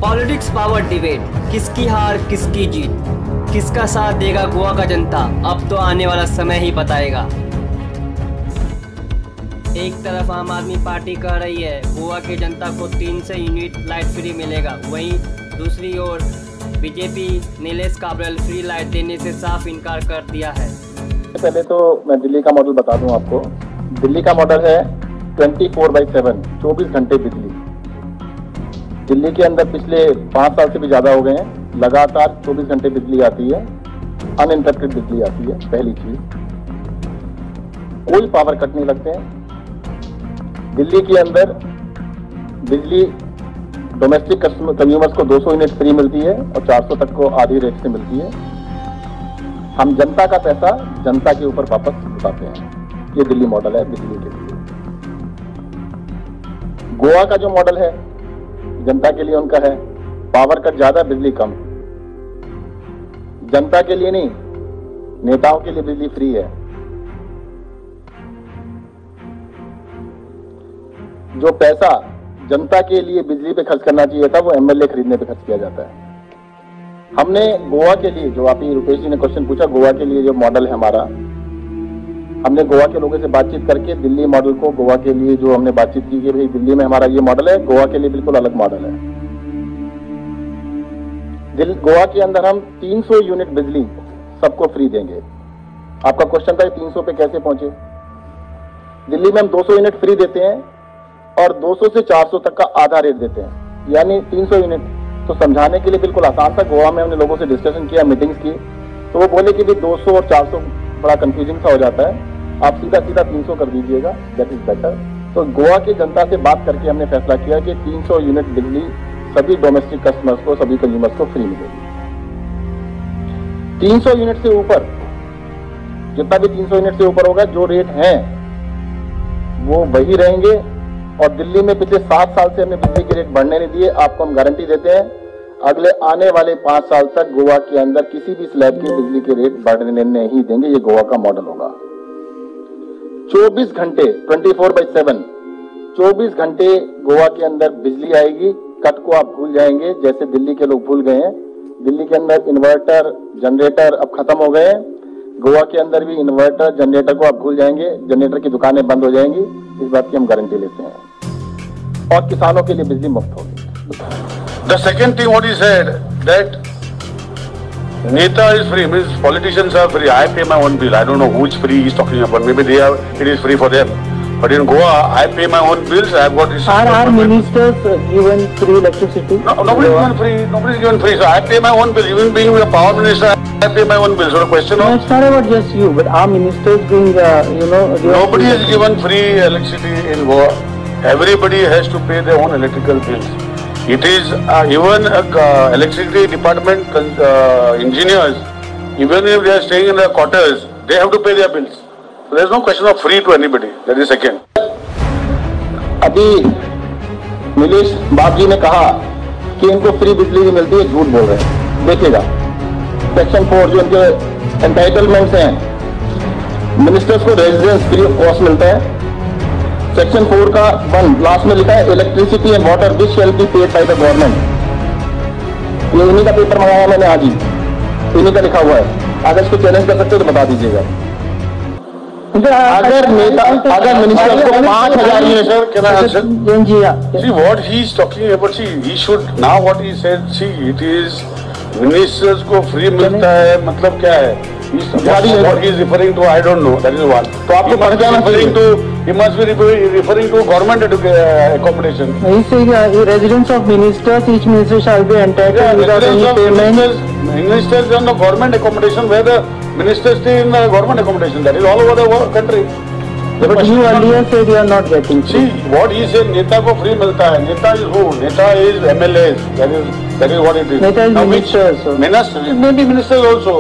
Politics power debate, किसकी हार किसकी जीत, किसका साथ देगा गोवा का जनता, अब तो आने वाला समय ही बताएगा। एक तरफ आम आदमी पार्टी कह रही है गोवा की जनता को 300 यूनिट लाइट फ्री मिलेगा, वहीं दूसरी ओर BJP Nilesh Cabral free light देने से साफ इनकार कर दिया है। पहले तो मैं दिल्ली का मॉडल बता दूं आपको। दिल्ली का मॉडल है 24/7, 24 घंटे बिजली। दिल्ली के अंदर पिछले 5 साल से भी ज्यादा हो गए हैं, लगातार 24 घंटे बिजली आती है, अनइंटरप्टेड बिजली आती है। पहली चीज, कोई पावर कट नहीं लगते हैं। दिल्ली के अंदर बिजली डोमेस्टिक कंज्यूमर्स को 200 यूनिट फ्री मिलती है और 400 तक को आधी रेट से मिलती है। हम जनता का पैसा जनता के ऊपर वापस उठाते हैं। ये दिल्ली मॉडल है बिजली के लिए। गोवा का जो मॉडल है जनता के लिए उनका है पावर कट ज्यादा, बिजली कम। जनता के लिए नहीं, नेताओं के लिए बिजली फ्री है। जो पैसा जनता के लिए बिजली पे खर्च करना चाहिए था वो एमएलए खरीदने पे खर्च किया जाता है। हमने गोवा के लिए, जो आप ही रुपेश जी ने क्वेश्चन पूछा, गोवा के लिए जो मॉडल है हमारा, हमने गोवा के लोगों से बातचीत करके दिल्ली मॉडल को, गोवा के लिए जो हमने बातचीत की कि भाई दिल्ली में हमारा ये मॉडल है, गोवा के लिए बिल्कुल अलग मॉडल है। गोवा के अंदर हम 300 यूनिट बिजली सबको फ्री देंगे। आपका क्वेश्चन था 300 पे कैसे पहुंचे। दिल्ली में हम 200 यूनिट फ्री देते हैं और 200 से 400 तक का आधा रेट देते हैं, यानी 300 यूनिट। तो समझाने के लिए बिल्कुल आसान था। गोवा में हमने लोगों से डिस्कशन किया, मीटिंग्स की, तो वो बोले कि भी 200 और 400 बड़ा कंफ्यूजिंग सा हो जाता है, आप सीधा 300 कर दीजिएगा, दैट इज बेटर। तो गोवा की जनता से बात करके हमने फैसला किया कि 300 यूनिट बिजली सभी डोमेस्टिक कस्टमर्स को, सभी कंज्यूमर्स को फ्री मिलेगी। 300 यूनिट से ऊपर, जितना भी 300 यूनिट से ऊपर होगा, जो रेट हैं वो वही रहेंगे। और दिल्ली में पिछले 7 साल से हमने बिजली के रेट बढ़ने नहीं दिए। आपको हम गारंटी देते हैं अगले आने वाले 5 साल तक गोवा के अंदर किसी भी स्लैब की बिजली के रेट बढ़ने नहीं देंगे। ये गोवा का मॉडल होगा। 24 घंटे 24/7, 24 घंटे गोवा के अंदर बिजली आएगी। कट को आप भूल जाएंगे, जैसे दिल्ली के लोग भूल गए हैं। दिल्ली के अंदर इन्वर्टर, जनरेटर अब खत्म हो गए हैं। गोवा के अंदर भी इन्वर्टर, जनरेटर को आप भूल जाएंगे। जनरेटर की दुकानें बंद हो जाएंगी, इस बात की हम गारंटी लेते हैं। और किसानों के लिए बिजली मुफ्त होगी। The second thing what he said that Neta is free, means politicians are free. I pay my own bill. I don't know which free he's talking about. Maybe they are, it is free for them. But in Goa, I pay my own bills. I have got this. Are ministers given free electricity? No, nobody is given free. Nobody is given free. So I pay my own bill. Even being a power minister, I pay my own bill. So the question No, it's not about just you, but are ministers being, nobody is given free electricity in Goa. Everybody has to pay their own electrical bills. It is even electricity department engineers, even if they are staying in their quarters, they have to pay their bills. So there is no question of free to anybody. That is second. अभी नीलेश बाबू जी ने कहा कि इनको free बिजली भी मिलती है, झूठ बोल रहे हैं। देखिएगा सेक्शन 4 जो इनके एंटाइटलमेंट्स हैं, मिनिस्टर्स को रेजिडेंस फ्री ऑफ कॉस्ट मिलता है। सेक्शन 4 का 1 लास्ट में लिखा है electricity and water which shall be paid by the government. ये इन्हीं का पेपर मंगाया मैंने आज ही, इन्हीं का लिखा हुआ है। अगर इसको चैलेंज कर सकते हो तो बता दीजिएगा। अगर नेता, अगर मिनिस्टर को 5,000 unit, see what he is talking about, see he should now what he said, see it is ministers को free मिलता है, मतलब क्या है? What he is referring to, I don't know. That is one. तो आपको पढ़ जाना referring to, he must be referring to government accommodation. He said residents of ministers, each minister shall be entitled without any payment. Ministers on the government accommodation, where the ministers stay in the government accommodation. That is all over the country. But you earlier said you are not getting. See what he said, नेता को free मिलता है. नेता is who? नेता is MLAs. That is what it is. Neta is ministers. Ministers, maybe ministers also.